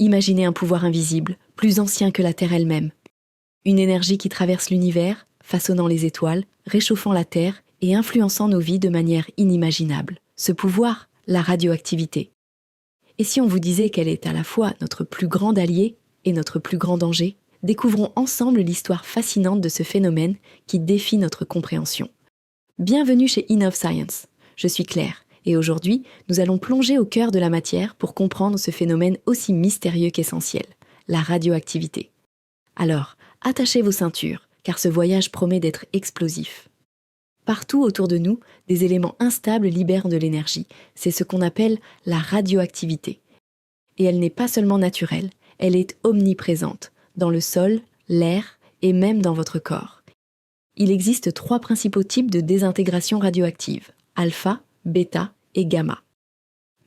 Imaginez un pouvoir invisible, plus ancien que la Terre elle-même. Une énergie qui traverse l'univers, façonnant les étoiles, réchauffant la Terre et influençant nos vies de manière inimaginable. Ce pouvoir, la radioactivité. Et si on vous disait qu'elle est à la fois notre plus grand allié et notre plus grand danger? Découvrons ensemble l'histoire fascinante de ce phénomène qui défie notre compréhension. Bienvenue chez Innov Science. Je suis Claire et aujourd'hui, nous allons plonger au cœur de la matière pour comprendre ce phénomène aussi mystérieux qu'essentiel, la radioactivité. Alors, attachez vos ceintures, car ce voyage promet d'être explosif. Partout autour de nous, des éléments instables libèrent de l'énergie. C'est ce qu'on appelle la radioactivité. Et elle n'est pas seulement naturelle, elle est omniprésente, dans le sol, l'air et même dans votre corps. Il existe 3 principaux types de désintégration radioactive, alpha, bêta et gamma.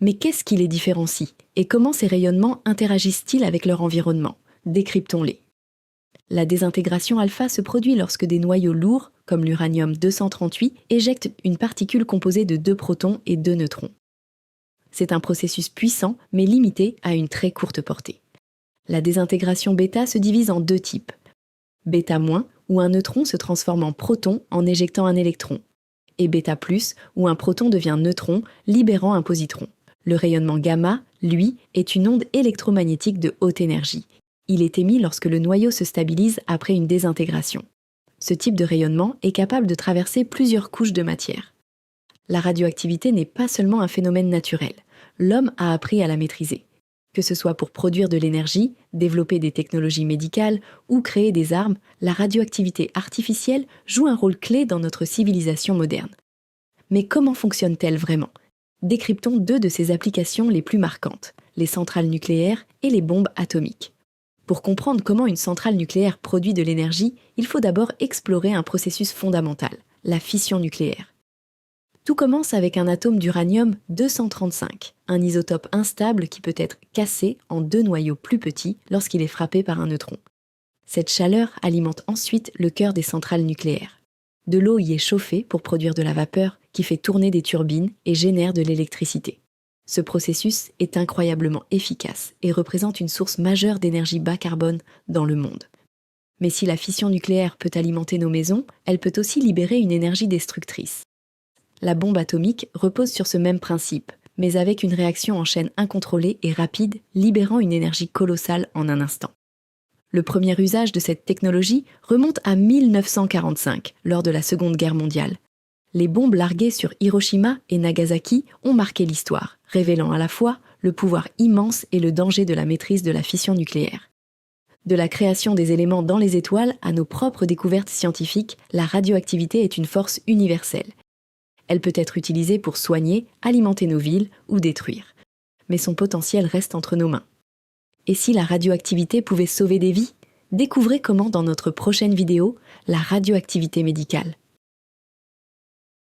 Mais qu'est-ce qui les différencie et comment ces rayonnements interagissent-ils avec leur environnement? Décryptons-les. La désintégration alpha se produit lorsque des noyaux lourds, comme l'uranium-238, éjectent une particule composée de 2 protons et 2 neutrons. C'est un processus puissant, mais limité à une très courte portée. La désintégration bêta se divise en 2 types. Bêta-, où un neutron se transforme en proton en éjectant un électron. Et bêta+, où un proton devient neutron, libérant un positron. Le rayonnement gamma, lui, est une onde électromagnétique de haute énergie. Il est émis lorsque le noyau se stabilise après une désintégration. Ce type de rayonnement est capable de traverser plusieurs couches de matière. La radioactivité n'est pas seulement un phénomène naturel. L'homme a appris à la maîtriser. Que ce soit pour produire de l'énergie, développer des technologies médicales ou créer des armes, la radioactivité artificielle joue un rôle clé dans notre civilisation moderne. Mais comment fonctionne-t-elle vraiment? Décryptons 2 de ses applications les plus marquantes, les centrales nucléaires et les bombes atomiques. Pour comprendre comment une centrale nucléaire produit de l'énergie, il faut d'abord explorer un processus fondamental, la fission nucléaire. Tout commence avec un atome d'uranium-235, un isotope instable qui peut être cassé en 2 noyaux plus petits lorsqu'il est frappé par un neutron. Cette chaleur alimente ensuite le cœur des centrales nucléaires. De l'eau y est chauffée pour produire de la vapeur qui fait tourner des turbines et génère de l'électricité. Ce processus est incroyablement efficace et représente une source majeure d'énergie bas carbone dans le monde. Mais si la fission nucléaire peut alimenter nos maisons, elle peut aussi libérer une énergie destructrice. La bombe atomique repose sur ce même principe, mais avec une réaction en chaîne incontrôlée et rapide, libérant une énergie colossale en un instant. Le premier usage de cette technologie remonte à 1945, lors de la Seconde Guerre mondiale. Les bombes larguées sur Hiroshima et Nagasaki ont marqué l'histoire, révélant à la fois le pouvoir immense et le danger de la maîtrise de la fission nucléaire. De la création des éléments dans les étoiles à nos propres découvertes scientifiques, la radioactivité est une force universelle. Elle peut être utilisée pour soigner, alimenter nos villes ou détruire. Mais son potentiel reste entre nos mains. Et si la radioactivité pouvait sauver des vies? Découvrez comment dans notre prochaine vidéo, la radioactivité médicale.